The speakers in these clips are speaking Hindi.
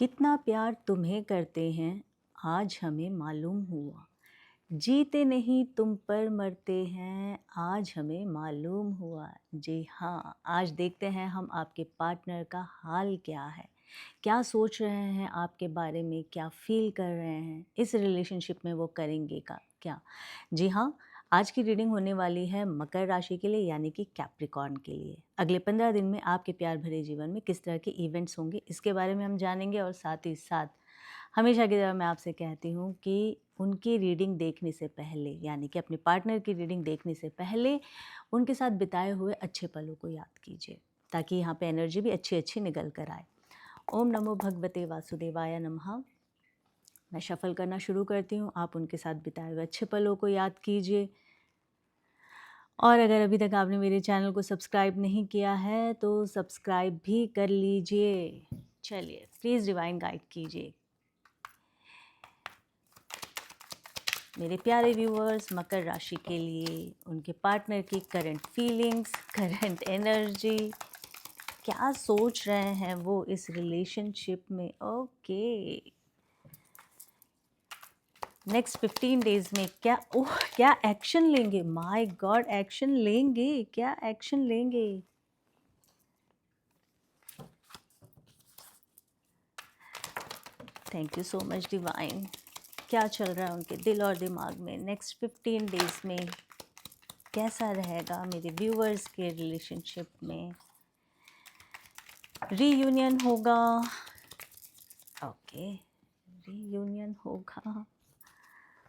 कितना प्यार तुम्हें करते हैं आज हमें मालूम हुआ। जीते नहीं तुम पर मरते हैं आज हमें मालूम हुआ। जी हाँ, आज देखते हैं हम आपके पार्टनर का हाल क्या है, क्या सोच रहे हैं आपके बारे में, क्या फील कर रहे हैं इस रिलेशनशिप में, वो करेंगे का क्या। जी हाँ, आज की रीडिंग होने वाली है मकर राशि के लिए यानी कि कैप्रिकॉर्न के लिए। अगले 15 दिन में आपके प्यार भरे जीवन में किस तरह के इवेंट्स होंगे इसके बारे में हम जानेंगे। और साथ ही साथ हमेशा की तरह मैं आपसे कहती हूँ कि उनकी रीडिंग देखने से पहले यानी कि अपने पार्टनर की रीडिंग देखने से पहले उनके साथ बिताए हुए अच्छे पलों को याद कीजिए, ताकि यहाँ पे एनर्जी भी अच्छी अच्छी निकल कर आए। ओम नमो भगवते वासुदेवाय नमः। मैं शफल करना शुरू करती हूँ, आप उनके साथ बिताए हुए अच्छे पलों को याद कीजिए। और अगर अभी तक आपने मेरे चैनल को सब्सक्राइब नहीं किया है तो सब्सक्राइब भी कर लीजिए। चलिए, प्लीज़ डिवाइन गाइड कीजिए मेरे प्यारे व्यूअर्स मकर राशि के लिए, उनके पार्टनर की करंट फीलिंग्स, करंट एनर्जी, क्या सोच रहे हैं वो इस रिलेशनशिप में। ओके, नेक्स्ट 15 डेज में क्या एक्शन लेंगे। माय गॉड, एक्शन लेंगे, क्या एक्शन लेंगे। Thank you so much divine. क्या चल रहा है उनके दिल और दिमाग में नेक्स्ट 15 डेज में, कैसा रहेगा मेरे व्यूअर्स के रिलेशनशिप में। रीयूनियन होगा, ओके, रीयूनियन होगा।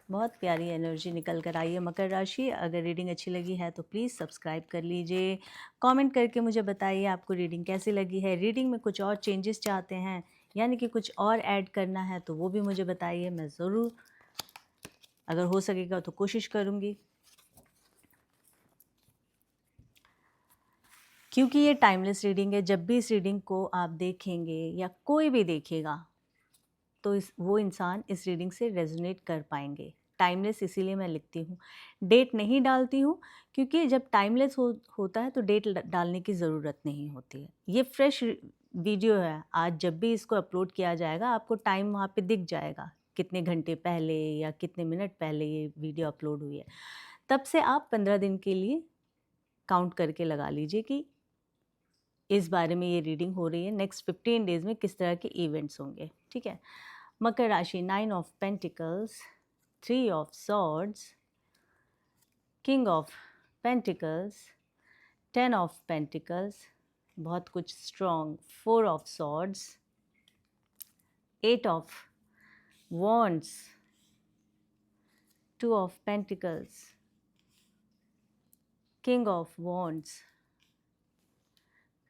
बहुत प्यारी एनर्जी निकल कर आई है मकर राशि। अगर रीडिंग अच्छी लगी है तो प्लीज़ सब्सक्राइब कर लीजिए, कमेंट करके मुझे बताइए आपको रीडिंग कैसी लगी है। रीडिंग में कुछ और चेंजेस चाहते हैं यानी कि कुछ और ऐड करना है तो वो भी मुझे बताइए, मैं ज़रूर अगर हो सकेगा तो कोशिश करूँगी। क्योंकि ये टाइमलेस रीडिंग है, जब भी इस रीडिंग को आप देखेंगे या कोई भी देखेगा तो वो इंसान इस रीडिंग से रेजोनेट कर पाएंगे। टाइमलेस इसीलिए मैं लिखती हूँ, डेट नहीं डालती हूँ, क्योंकि जब टाइमलेस होता है तो डेट डालने की ज़रूरत नहीं होती है। ये फ्रेश वीडियो है, आज जब भी इसको अपलोड किया जाएगा आपको टाइम वहाँ पे दिख जाएगा, कितने घंटे पहले या कितने मिनट पहले ये वीडियो अपलोड हुई है। तब से आप 15 दिन के लिए काउंट करके लगा लीजिए कि इस बारे में ये रीडिंग हो रही है। नेक्स्ट 15 डेज में किस तरह के इवेंट्स होंगे, ठीक है। मकर राशि, 9 of pentacles, 3 of swords, king of pentacles, 10 of pentacles, बहुत कुछ strong, 4 of swords, 8 of wands, 2 of pentacles, king of wands,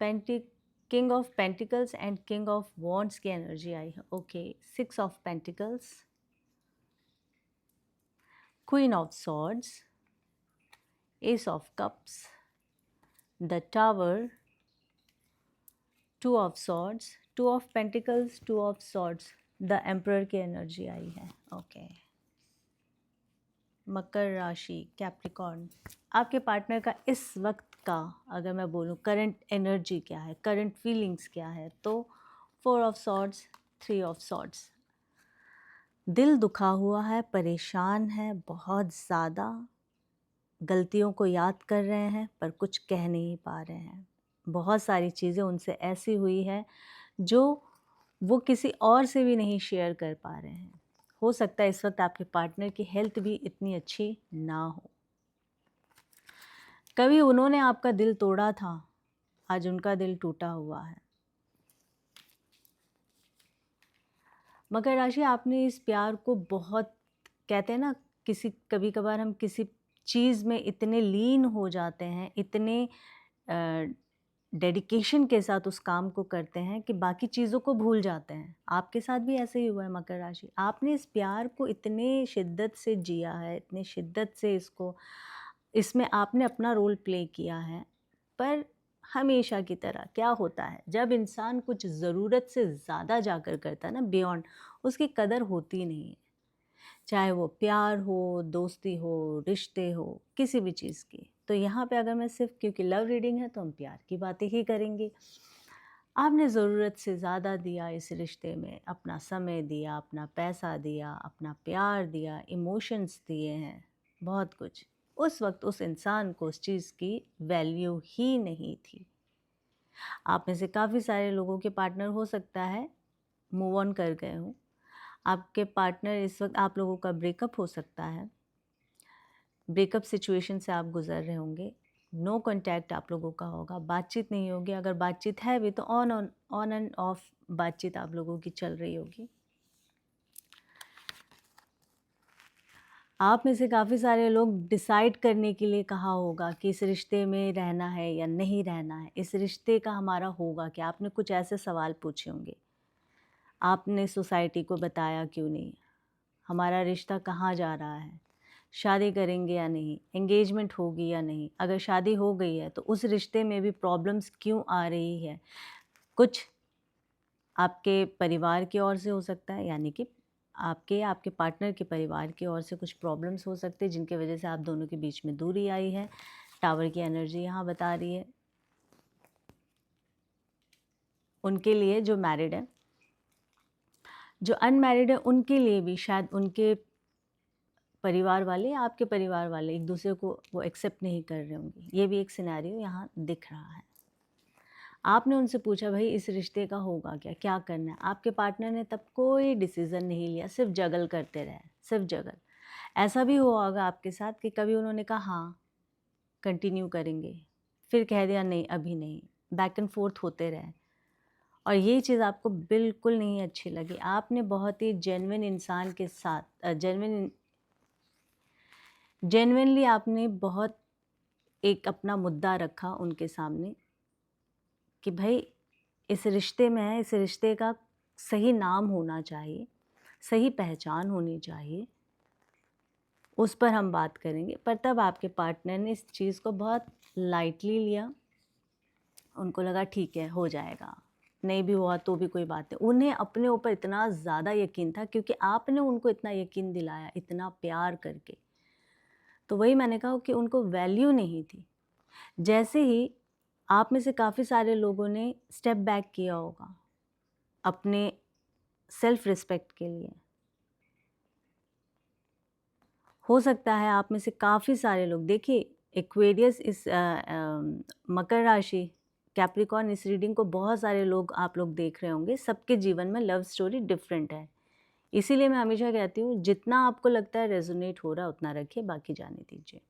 king of pentacles and king of wands की एनर्जी आई है। Okay, 6 of pentacles, queen of swords, S of cups, the tower, 2 of swords, 2 of pentacles, 2 of swords, the emperor की एनर्जी आई है। ओके, मकर राशि कैप्रिकॉर्न, आपके पार्टनर का इस वक्त का अगर मैं बोलूँ करंट एनर्जी क्या है, करंट फीलिंग्स क्या है, तो 4 ऑफ सॉर्ड्स, 3 ऑफ सॉर्ड्स। दिल दुखा हुआ है, परेशान है बहुत ज़्यादा, गलतियों को याद कर रहे हैं पर कुछ कह नहीं पा रहे हैं। बहुत सारी चीज़ें उनसे ऐसी हुई है जो वो किसी और से भी नहीं शेयर कर पा रहे हैं। हो सकता है इस वक्त आपके पार्टनर की हेल्थ भी इतनी अच्छी ना हो। कभी उन्होंने आपका दिल तोड़ा था, आज उनका दिल टूटा हुआ है। मकर राशि, आपने इस प्यार को बहुत, कहते हैं ना, कभी कभार हम किसी चीज़ में इतने लीन हो जाते हैं, इतने डेडिकेशन के साथ उस काम को करते हैं कि बाकी चीज़ों को भूल जाते हैं। आपके साथ भी ऐसे ही हुआ है मकर राशि। आपने इस प्यार को इतने शिद्दत से जिया है, इतने शिद्दत से इसमें आपने अपना रोल प्ले किया है। पर हमेशा की तरह क्या होता है, जब इंसान कुछ ज़रूरत से ज़्यादा जाकर करता है ना, बियॉन्ड, उसकी कदर होती नहीं है। चाहे वो प्यार हो, दोस्ती हो, रिश्ते हो, किसी भी चीज़ की। तो यहाँ पे अगर मैं सिर्फ, क्योंकि लव रीडिंग है तो हम प्यार की बातें ही करेंगे। आपने ज़रूरत से ज़्यादा दिया इस रिश्ते में, अपना समय दिया, अपना पैसा दिया, अपना प्यार दिया, इमोशंस दिए हैं, बहुत कुछ। उस वक़्त उस इंसान को उस चीज़ की वैल्यू ही नहीं थी। आप में से काफ़ी सारे लोगों के पार्टनर हो सकता है मूव ऑन कर गए हों। आपके पार्टनर इस वक़्त आप लोगों का ब्रेकअप हो सकता है। ब्रेकअप सिचुएशन से आप गुज़र रहे होंगे। नो कॉन्टैक्ट आप लोगों का होगा, बातचीत नहीं होगी। अगर बातचीत है भी तो ऑन एंड ऑफ बातचीत आप लोगों की चल रही होगी। आप में से काफ़ी सारे लोग डिसाइड करने के लिए कहा होगा कि इस रिश्ते में रहना है या नहीं रहना है, इस रिश्ते का हमारा होगा क्या? आपने कुछ ऐसे सवाल पूछे होंगे। आपने सोसाइटी को बताया क्यों नहीं? हमारा रिश्ता कहाँ जा रहा है? शादी करेंगे या नहीं? एंगेजमेंट होगी या नहीं? अगर शादी हो गई है तो उस रिश्ते में भी प्रॉब्लम्स क्यों आ रही है? कुछ आपके परिवार की ओर से हो सकता है, यानी कि आपके पार्टनर के परिवार की ओर से कुछ प्रॉब्लम्स हो सकते हैं जिनकी वजह से आप दोनों के बीच में दूरी आई है। टावर की एनर्जी यहाँ बता रही है। उनके लिए जो मैरिड है, जो अनमैरिड है उनके लिए भी शायद उनके परिवार वाले, आपके परिवार वाले एक दूसरे को वो एक्सेप्ट नहीं कर रहे होंगे। ये भी एक सिनेरियो यहाँ दिख रहा है। आपने उनसे पूछा भाई इस रिश्ते का होगा क्या, क्या करना है? आपके पार्टनर ने तब कोई डिसीज़न नहीं लिया, सिर्फ जगल करते रहे, सिर्फ जगल। ऐसा भी हुआ होगा आपके साथ कि कभी उन्होंने कहा हाँ कंटिन्यू करेंगे, फिर कह दिया नहीं अभी नहीं, बैक एंड फोर्थ होते रहे। और ये चीज़ आपको बिल्कुल नहीं अच्छी लगी। आपने बहुत ही जेन्युइन इंसान के साथ जेन्युइनली आपने बहुत एक अपना मुद्दा रखा उनके सामने कि भाई इस रिश्ते में है, इस रिश्ते का सही नाम होना चाहिए, सही पहचान होनी चाहिए, उस पर हम बात करेंगे। पर तब आपके पार्टनर ने इस चीज़ को बहुत लाइटली लिया। उनको लगा ठीक है हो जाएगा, नहीं भी हुआ तो भी कोई बात नहीं। उन्हें अपने ऊपर इतना ज़्यादा यकीन था क्योंकि आपने उनको इतना यकीन दिलाया, इतना प्यार करके। तो वही मैंने कहा कि उनको वैल्यू नहीं थी। जैसे ही आप में से काफ़ी सारे लोगों ने स्टेप बैक किया होगा अपने सेल्फ रिस्पेक्ट के लिए। हो सकता है आप में से काफ़ी सारे लोग, देखिए एक्वेरियस इस मकर राशि, कैप्रिकॉर्न इस रीडिंग को बहुत सारे लोग आप लोग देख रहे होंगे। सबके जीवन में लव स्टोरी डिफरेंट है। इसीलिए मैं हमेशा कहती हूँ जितना आपको लगता है रेजोनेट हो रहा है उतना रखिए, बाकी जाने दीजिए।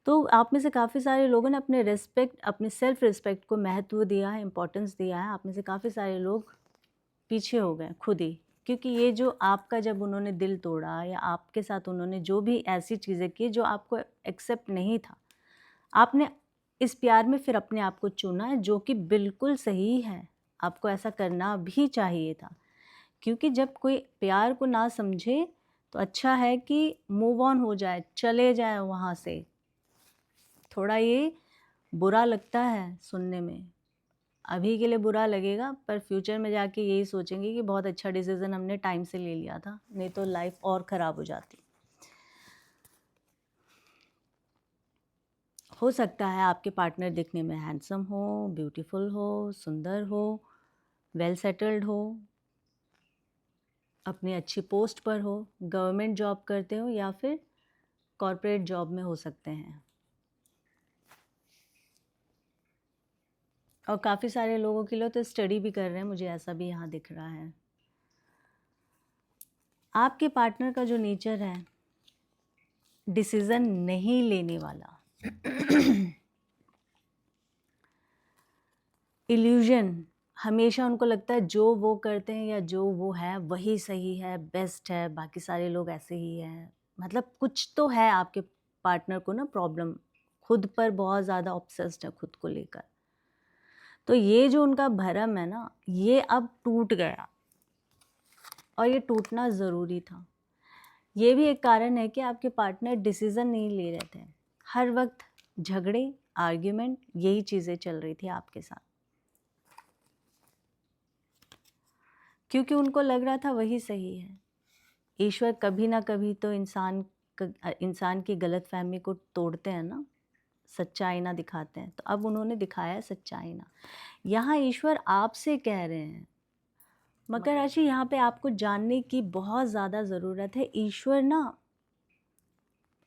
तो आप में से काफ़ी सारे लोगों ने अपने रिस्पेक्ट, अपने सेल्फ रिस्पेक्ट को महत्व दिया है, इम्पोर्टेंस दिया है। आप में से काफ़ी सारे लोग पीछे हो गए खुद ही, क्योंकि ये जो आपका जब उन्होंने दिल तोड़ा या आपके साथ उन्होंने जो भी ऐसी चीज़ें की जो आपको एक्सेप्ट नहीं था, आपने इस प्यार में फिर अपने आप को चुना है, जो कि बिल्कुल सही है। आपको ऐसा करना भी चाहिए था, क्योंकि जब कोई प्यार को ना समझे तो अच्छा है कि मूव ऑन हो जाए, चले जाए वहाँ से। थोड़ा ये बुरा लगता है सुनने में, अभी के लिए बुरा लगेगा, पर फ्यूचर में जाके यही सोचेंगे कि बहुत अच्छा डिसीज़न हमने टाइम से ले लिया था, नहीं तो लाइफ और ख़राब हो जाती। हो सकता है आपके पार्टनर दिखने में हैंडसम हो, ब्यूटीफुल हो, सुंदर हो, वेल सेटल्ड हो, अपनी अच्छी पोस्ट पर हो, गवर्नमेंट जॉब करते हो या फिर कॉरपोरेट जॉब में हो सकते हैं। और काफ़ी सारे लोगों के लिए तो स्टडी भी कर रहे हैं, मुझे ऐसा भी यहाँ दिख रहा है। आपके पार्टनर का जो नेचर है, डिसीज़न नहीं लेने वाला, इल्यूजन, हमेशा उनको लगता है जो वो करते हैं या जो वो है वही सही है, बेस्ट है, बाकी सारे लोग ऐसे ही हैं। मतलब कुछ तो है आपके पार्टनर को ना प्रॉब्लम, खुद पर बहुत ज़्यादा ऑब्सेस्ड है खुद को लेकर। तो ये जो उनका भरम है ना, ये अब टूट गया और ये टूटना ज़रूरी था। ये भी एक कारण है कि आपके पार्टनर डिसीज़न नहीं ले रहे थे। हर वक्त झगड़े, आर्ग्यूमेंट, यही चीज़ें चल रही थी आपके साथ, क्योंकि उनको लग रहा था वही सही है। ईश्वर कभी ना कभी तो इंसान की गलतफहमी को तोड़ते हैं ना, सच्चा आईना दिखाते हैं, तो अब उन्होंने दिखाया है सच्चा आईना। यहाँ ईश्वर आपसे कह रहे हैं, मकर राशि, यहाँ पे आपको जानने की बहुत ज़्यादा ज़रूरत है। ईश्वर ना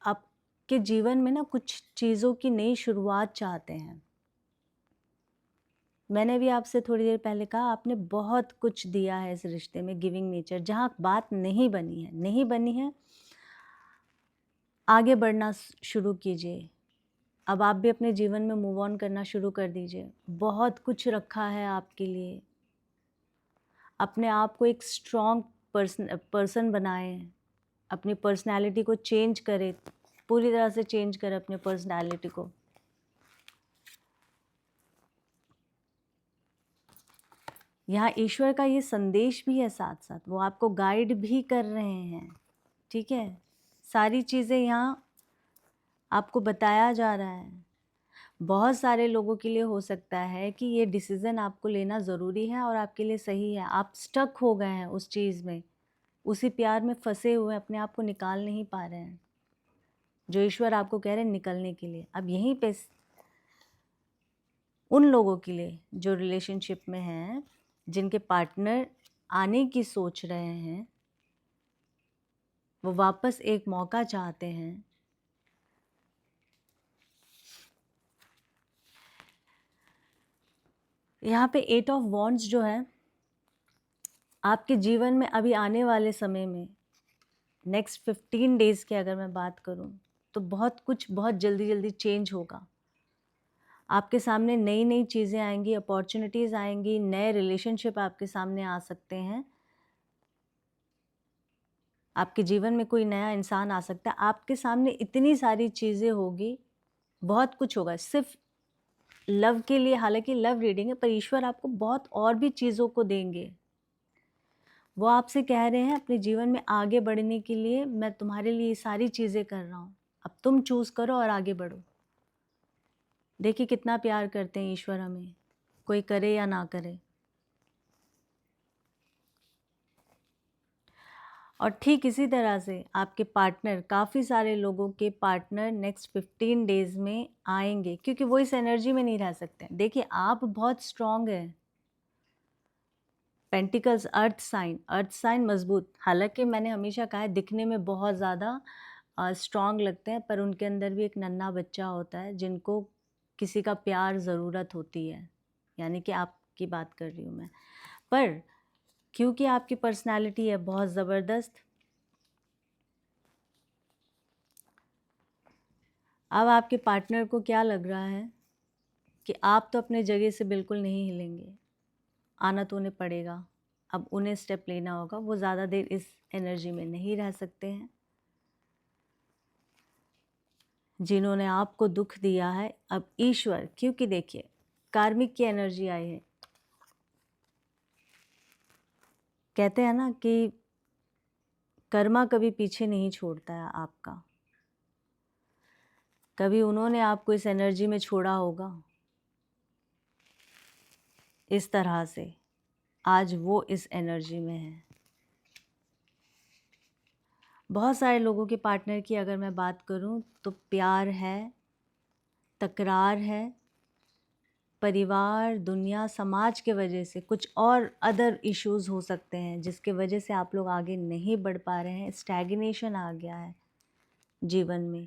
आपके जीवन में ना कुछ चीज़ों की नई शुरुआत चाहते हैं। मैंने भी आपसे थोड़ी देर पहले कहा, आपने बहुत कुछ दिया है इस रिश्ते में, गिविंग नेचर। जहाँ बात नहीं बनी है, आगे बढ़ना शुरू कीजिए। अब आप भी अपने जीवन में मूव ऑन करना शुरू कर दीजिए। बहुत कुछ रखा है आपके लिए। अपने आप को एक स्ट्रॉन्ग पर्सन बनाएं। अपनी पर्सनैलिटी को चेंज करें, पूरी तरह से चेंज करें अपनी पर्सनैलिटी को। यहाँ ईश्वर का ये संदेश भी है, साथ साथ वो आपको गाइड भी कर रहे हैं। ठीक है, सारी चीज़ें यहाँ आपको बताया जा रहा है। बहुत सारे लोगों के लिए हो सकता है कि ये डिसीज़न आपको लेना ज़रूरी है और आपके लिए सही है। आप स्टक हो गए हैं उस चीज़ में, उसी प्यार में फंसे हुए, अपने आप को निकाल नहीं पा रहे हैं, जो ईश्वर आपको कह रहे हैं निकलने के लिए। अब यहीं पे उन लोगों के लिए जो रिलेशनशिप में हैं, जिनके पार्टनर आने की सोच रहे हैं, वो वापस एक मौका चाहते हैं, यहाँ पे 8 ऑफ वॉन्ड्स जो है आपके जीवन में अभी आने वाले समय में, नेक्स्ट 15 डेज़ की अगर मैं बात करूं, तो बहुत कुछ बहुत जल्दी जल्दी चेंज होगा। आपके सामने नई नई चीज़ें आएंगी, अपॉर्चुनिटीज़ आएंगी, नए रिलेशनशिप आपके सामने आ सकते हैं। आपके जीवन में कोई नया इंसान आ सकता है। आपके सामने इतनी सारी चीज़ें होगी, बहुत कुछ होगा। सिर्फ लव के लिए, हालांकि लव रीडिंग है, पर ईश्वर आपको बहुत और भी चीज़ों को देंगे। वो आपसे कह रहे हैं अपने जीवन में आगे बढ़ने के लिए, मैं तुम्हारे लिए ये सारी चीज़ें कर रहा हूँ, अब तुम चूज़ करो और आगे बढ़ो। देखिए कितना प्यार करते हैं ईश्वर हमें, कोई करे या ना करे। और ठीक इसी तरह से आपके पार्टनर, काफ़ी सारे लोगों के पार्टनर नेक्स्ट 15 डेज़ में आएंगे, क्योंकि वो इस एनर्जी में नहीं रह सकते। देखिए आप बहुत स्ट्रॉन्ग हैं। पेंटिकल्स, अर्थ साइन मजबूत। हालांकि मैंने हमेशा कहा है दिखने में बहुत ज़्यादा स्ट्रॉन्ग लगते हैं, पर उनके अंदर भी एक नन्हा बच्चा होता है जिनको किसी का प्यार ज़रूरत होती है। यानी कि आपकी बात कर रही हूँ मैं। पर क्योंकि आपकी पर्सनालिटी है बहुत ज़बरदस्त, अब आपके पार्टनर को क्या लग रहा है कि आप तो अपने जगह से बिल्कुल नहीं हिलेंगे, आना तो उन्हें पड़ेगा। अब उन्हें स्टेप लेना होगा, वो ज़्यादा देर इस एनर्जी में नहीं रह सकते हैं। जिन्होंने आपको दुख दिया है, अब ईश्वर, क्योंकि देखिए कार्मिक की एनर्जी आई है। कहते हैं ना कि कर्मा कभी पीछे नहीं छोड़ता है आपका। कभी उन्होंने आपको इस एनर्जी में छोड़ा होगा, इस तरह से आज वो इस एनर्जी में है। बहुत सारे लोगों के पार्टनर की अगर मैं बात करूं तो प्यार है, तकरार है, परिवार, दुनिया, समाज के वजह से कुछ और अदर इश्यूज़ हो सकते हैं जिसके वजह से आप लोग आगे नहीं बढ़ पा रहे हैं। स्टैग्नेशन आ गया है जीवन में,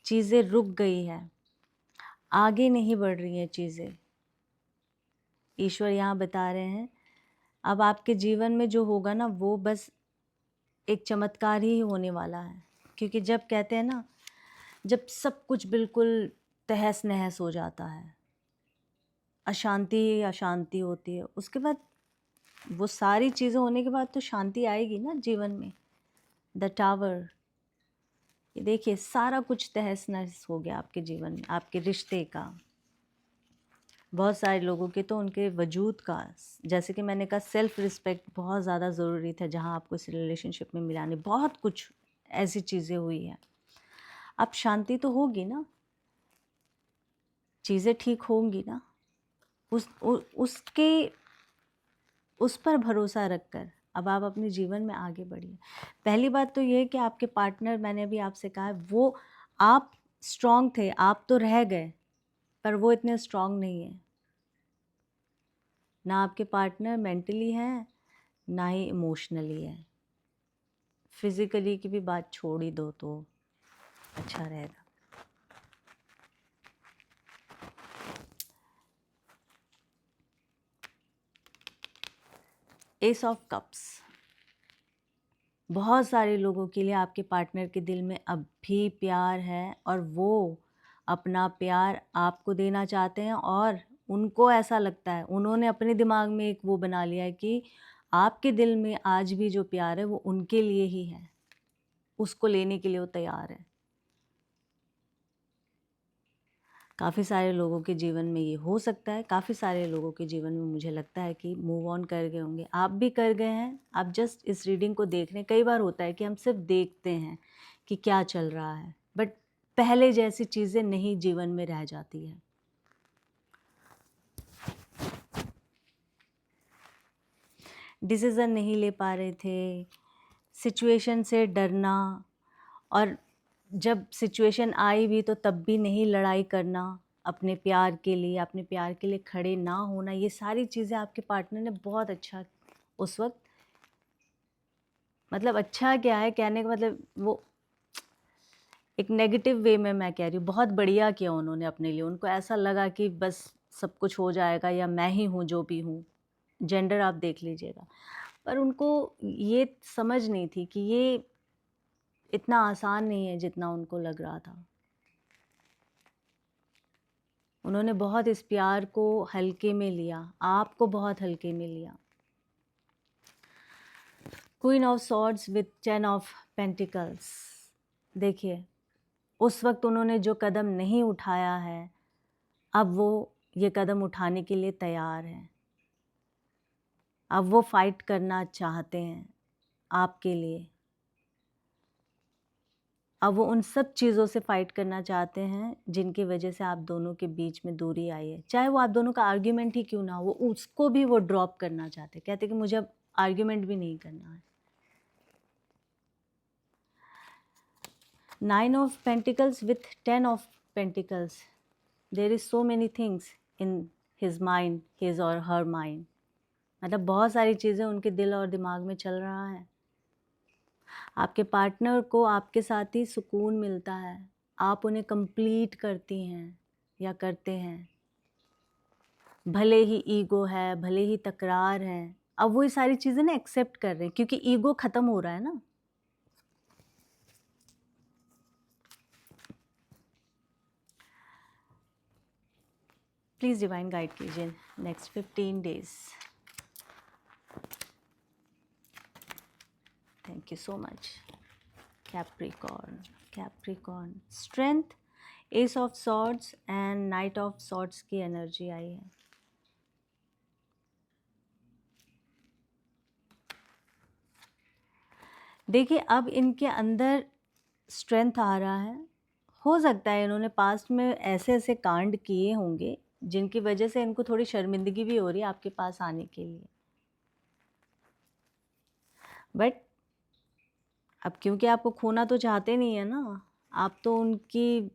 चीज़ें रुक गई है, आगे नहीं बढ़ रही हैं चीज़ें। ईश्वर यहाँ बता रहे हैं अब आपके जीवन में जो होगा ना, वो बस एक चमत्कार ही होने वाला है। क्योंकि जब कहते हैं ना, जब सब कुछ बिल्कुल तहस नहस हो जाता है, अशांति ही अशांति होती है, उसके बाद वो सारी चीज़ें होने के बाद तो शांति आएगी ना जीवन में। द टावर, ये देखिए सारा कुछ तहस नहस हो गया आपके जीवन में, आपके रिश्ते का। बहुत सारे लोगों के तो उनके वजूद का, जैसे कि मैंने कहा, सेल्फ रिस्पेक्ट बहुत ज़्यादा ज़रूरी था जहाँ आपको इस रिलेशनशिप में मिलाने, बहुत कुछ ऐसी चीज़ें हुई है। अब शांति तो होगी ना, चीज़ें ठीक होंगी ना, उस पर भरोसा रखकर अब आप अपने जीवन में आगे बढ़िए। पहली बात तो ये है कि आपके पार्टनर, मैंने भी आपसे कहा, वो आप स्ट्रांग थे, आप तो रह गए, पर वो इतने स्ट्रांग नहीं है। ना आपके पार्टनर मेंटली है, ना ही इमोशनली है। फिजिकली की भी बात छोड़ ही दो तो अच्छा रहेगा। एस ऑफ कप्स, बहुत सारे लोगों के लिए आपके पार्टनर के दिल में अब भी प्यार है और वो अपना प्यार आपको देना चाहते हैं, और उनको ऐसा लगता है, उन्होंने अपने दिमाग में एक वो बना लिया है कि आपके दिल में आज भी जो प्यार है वो उनके लिए ही है, उसको लेने के लिए वो तैयार है। काफ़ी सारे लोगों के जीवन में ये हो सकता है, काफ़ी सारे लोगों के जीवन में मुझे लगता है कि मूव ऑन कर गए होंगे, आप भी कर गए हैं। आप जस्ट इस रीडिंग को देख रहे हैं। कई बार होता है कि हम सिर्फ देखते हैं कि क्या चल रहा है, बट पहले जैसी चीज़ें नहीं जीवन में रह जाती है। डिसीज़न नहीं ले पा रहे थे, सिचुएशन से डरना, और जब सिचुएशन आई भी तो तब भी नहीं लड़ाई करना, अपने प्यार के लिए, अपने प्यार के लिए खड़े ना होना, ये सारी चीज़ें आपके पार्टनर ने बहुत अच्छा उस वक्त, मतलब अच्छा क्या है कहने का मतलब, वो एक नेगेटिव वे में मैं कह रही हूँ, बहुत बढ़िया किया उन्होंने अपने लिए। उनको ऐसा लगा कि बस सब कुछ हो जाएगा, या मैं ही हूँ जो भी हूँ, जेंडर आप देख लीजिएगा। पर उनको ये समझ नहीं थी कि ये इतना आसान नहीं है जितना उनको लग रहा था। उन्होंने बहुत इस प्यार को हल्के में लिया, आपको बहुत हल्के में लिया। Queen of swords with 10 of pentacles, देखिए उस वक्त उन्होंने जो कदम नहीं उठाया है, अब वो ये कदम उठाने के लिए तैयार हैं। अब वो फाइट करना चाहते हैं आपके लिए। अब वो उन सब चीज़ों से फ़ाइट करना चाहते हैं जिनकी वजह से आप दोनों के बीच में दूरी आई है। चाहे वो आप दोनों का आर्ग्यूमेंट ही क्यों ना हो, वो उसको भी वो ड्रॉप करना चाहते हैं। कहते हैं कि मुझे अब आर्ग्यूमेंट भी नहीं करना है। 9 of pentacles with 10 of pentacles, there is so many things in his mind, his और हर माइंड। मतलब बहुत सारी चीज़ें उनके दिल और दिमाग में चल रहा है। आपके पार्टनर को आपके साथ ही सुकून मिलता है, आप उन्हें कंप्लीट करती हैं या करते हैं। भले ही ईगो है, भले ही तकरार है, अब वो ये सारी चीज़ें ना एक्सेप्ट कर रहे हैं क्योंकि ईगो ख़त्म हो रहा है ना। प्लीज़ डिवाइन गाइड कीजिए next 15 days. Thank you so much. Capricorn strength, S of swords and night of swords की एनर्जी आई है। देखिए अब इनके अंदर स्ट्रेंथ आ रहा है। हो सकता है इन्होंने पास्ट में ऐसे ऐसे कांड किए होंगे जिनकी वजह से इनको थोड़ी शर्मिंदगी भी हो रही है आपके पास आने के लिए, बट अब क्योंकि आपको खोना तो चाहते नहीं है ना, आप तो उनकी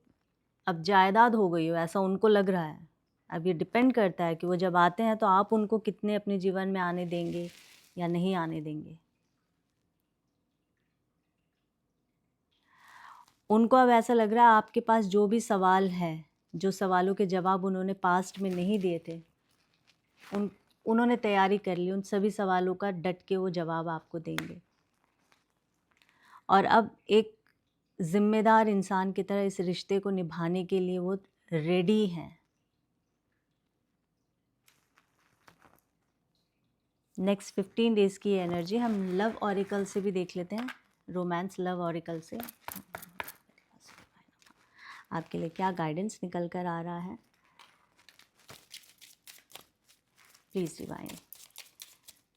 अब जायदाद हो गई हो, ऐसा उनको लग रहा है। अब ये डिपेंड करता है कि वो जब आते हैं तो आप उनको कितने अपने जीवन में आने देंगे या नहीं आने देंगे। उनको अब ऐसा लग रहा है आपके पास जो भी सवाल है, जो सवालों के जवाब उन्होंने पास्ट में नहीं दिए थे, उन्होंने तैयारी कर ली, उन सभी सवालों का डट के वो जवाब आपको देंगे। और अब एक जिम्मेदार इंसान की तरह इस रिश्ते को निभाने के लिए वो रेडी हैं। नेक्स्ट 15 डेज़ की एनर्जी हम लव ऑरिकल से भी देख लेते हैं। रोमांस लव ऑरिकल से आपके लिए क्या गाइडेंस निकल कर आ रहा है। प्लीज़ डिवाइन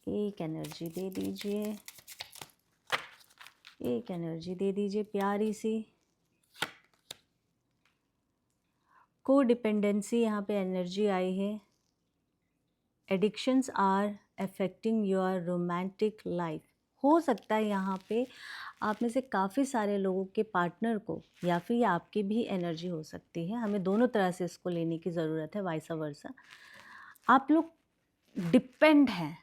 एक एनर्जी दे दीजिए, एक एनर्जी दे दीजिए प्यारी सी। को डिपेंडेंसी यहाँ पे एनर्जी आई है। Addictions are affecting your romantic life. हो सकता है यहाँ पे आप में से काफ़ी सारे लोगों के पार्टनर को या फिर ये आपकी भी एनर्जी हो सकती है, हमें दोनों तरह से इसको लेने की ज़रूरत है, वाइस वर्सा। आप लोग डिपेंड हैं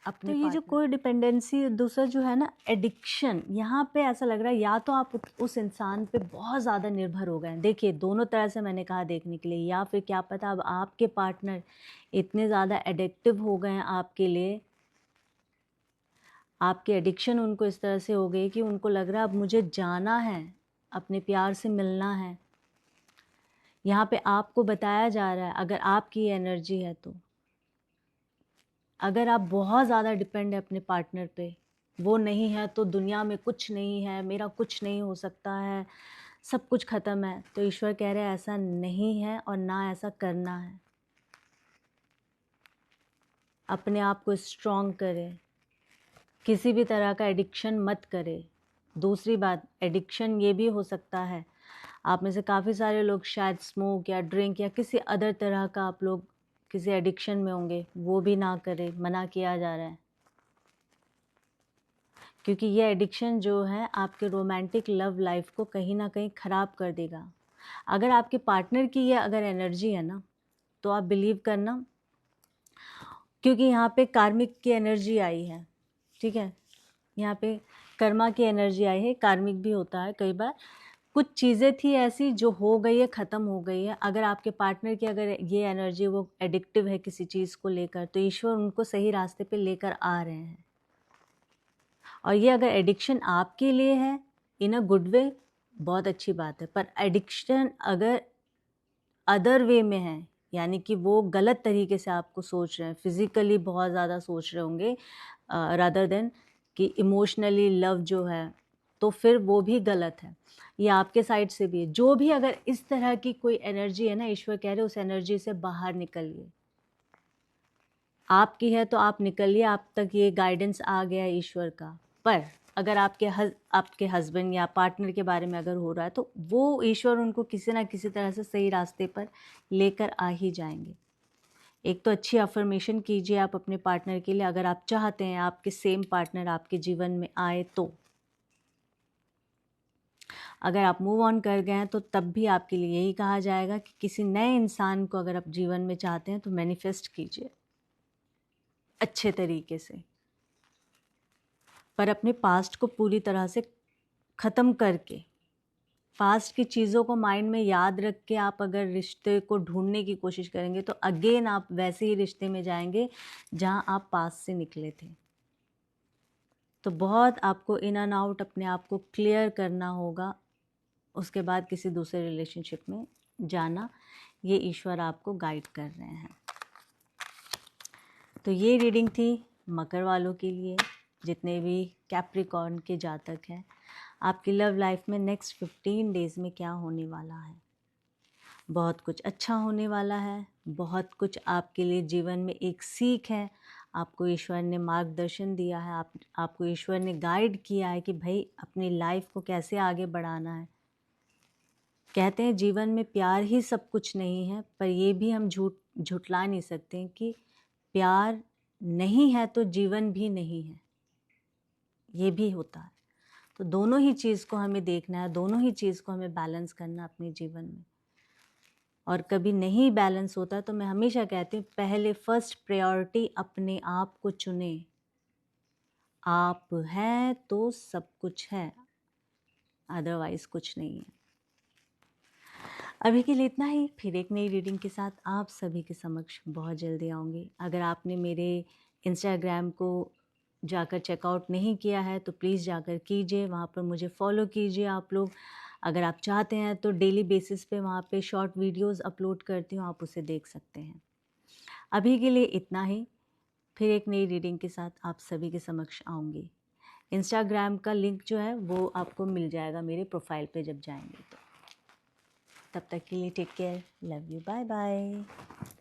अपने, तो ये जो कोई डिपेंडेंसी दूसरा जो है ना एडिक्शन, यहाँ पे ऐसा लग रहा है या तो आप उस इंसान पे बहुत ज़्यादा निर्भर हो गए हैं। देखिए दोनों तरह से मैंने कहा देखने के लिए, या फिर क्या पता अब आपके पार्टनर इतने ज़्यादा एडिक्टिव हो गए हैं आपके लिए, आपकी एडिक्शन उनको इस तरह से हो गई कि उनको लग रहा है अब मुझे जाना है, अपने प्यार से मिलना है। यहाँ पे आपको बताया जा रहा है अगर आपकी एनर्जी है तो, अगर आप बहुत ज़्यादा डिपेंड है अपने पार्टनर पे, वो नहीं है तो दुनिया में कुछ नहीं है, मेरा कुछ नहीं हो सकता है, सब कुछ ख़त्म है, तो ईश्वर कह रहे हैं ऐसा नहीं है और ना ऐसा करना है। अपने आप को स्ट्रॉन्ग करें, किसी भी तरह का एडिक्शन मत करें। दूसरी बात, एडिक्शन ये भी हो सकता है, आप में से काफ़ी सारे लोग शायद स्मोक या ड्रिंक या किसी अदर तरह का आप लोग किसी एडिक्शन में होंगे, वो भी ना करें, मना किया जा रहा है। क्योंकि ये एडिक्शन जो है आपके रोमांटिक लव लाइफ को कहीं ना कहीं ख़राब कर देगा। अगर आपके पार्टनर की ये अगर एनर्जी है ना, तो आप बिलीव करना, क्योंकि यहाँ पे कार्मिक की एनर्जी आई है, ठीक है, यहाँ पे कर्मा की एनर्जी आई है, कार्मिक भी होता है कई बार। कुछ चीज़ें थी ऐसी जो हो गई है, ख़त्म हो गई है। अगर आपके पार्टनर की अगर ये एनर्जी वो एडिक्टिव है किसी चीज़ को लेकर, तो ईश्वर उनको सही रास्ते पे लेकर आ रहे हैं। और ये अगर एडिक्शन आपके लिए है इन अ गुड वे, बहुत अच्छी बात है। पर एडिक्शन अगर अदर वे में है, यानी कि वो गलत तरीके से आपको सोच रहे हैं, फिज़िकली बहुत ज़्यादा सोच रहे होंगे रादर देन कि इमोशनली लव जो है, तो फिर वो भी गलत है। ये आपके साइड से भी है। जो भी अगर इस तरह की कोई एनर्जी है ना, ईश्वर कह रहे उस एनर्जी से बाहर निकलिए। आपकी है तो आप निकलिए, आप तक ये गाइडेंस आ गया है ईश्वर का। पर अगर आपके हस्बैंड या पार्टनर के बारे में अगर हो रहा है, तो वो ईश्वर उनको किसी ना किसी तरह से सही रास्ते पर लेकर आ ही जाएंगे। एक तो अच्छी अफर्मेशन कीजिए आप अपने पार्टनर के लिए, अगर आप चाहते हैं आपके सेम पार्टनर आपके जीवन में आए तो। अगर आप मूव ऑन कर गए हैं तो तब भी आपके लिए यही कहा जाएगा कि किसी नए इंसान को अगर आप जीवन में चाहते हैं तो मैनिफेस्ट कीजिए अच्छे तरीके से, पर अपने पास्ट को पूरी तरह से ख़त्म करके, पास्ट की चीज़ों को माइंड में याद रख के आप अगर रिश्ते को ढूंढने की कोशिश करेंगे तो अगेन आप वैसे ही रिश्ते में जाएंगे जहां आप पास्ट से निकले थे। तो बहुत आपको इन एंड आउट अपने आप को क्लियर करना होगा, उसके बाद किसी दूसरे रिलेशनशिप में जाना। ये ईश्वर आपको गाइड कर रहे हैं। तो ये रीडिंग थी मकर वालों के लिए, जितने भी कैप्रिकॉर्न के जातक हैं। आपकी लव लाइफ में नेक्स्ट 15 डेज़ में क्या होने वाला है। बहुत कुछ अच्छा होने वाला है, बहुत कुछ आपके लिए जीवन में एक सीख है। आपको ईश्वर ने मार्गदर्शन दिया है, आपको ईश्वर ने गाइड किया है कि भाई अपनी लाइफ को कैसे आगे बढ़ाना है। कहते हैं जीवन में प्यार ही सब कुछ नहीं है, पर ये भी हम झुठला नहीं सकते कि प्यार नहीं है तो जीवन भी नहीं है, ये भी होता है। तो दोनों ही चीज़ को हमें देखना है, दोनों ही चीज़ को हमें बैलेंस करना अपने जीवन में। और कभी नहीं बैलेंस होता तो मैं हमेशा कहती हूँ पहले फर्स्ट प्रायोरिटी अपने आप को चुने। आप हैं तो सब कुछ है, अदरवाइज कुछ नहीं है। अभी के लिए इतना ही, फिर एक नई रीडिंग के साथ आप सभी के समक्ष बहुत जल्दी आऊँगी। अगर आपने मेरे इंस्टाग्राम को जाकर चेकआउट नहीं किया है तो प्लीज़ जाकर कीजिए, वहाँ पर मुझे फॉलो कीजिए आप लोग। अगर आप चाहते हैं तो डेली बेसिस पे वहाँ पे शॉर्ट वीडियोस अपलोड करती हूँ, आप उसे देख सकते हैं। अभी के लिए इतना ही, फिर एक नई रीडिंग के साथ आप सभी के समक्ष आऊँगी। इंस्टाग्राम का लिंक जो है वो आपको मिल जाएगा मेरे प्रोफाइल पे जब जाएंगे तो। तब तक के लिए take care, love you, bye bye.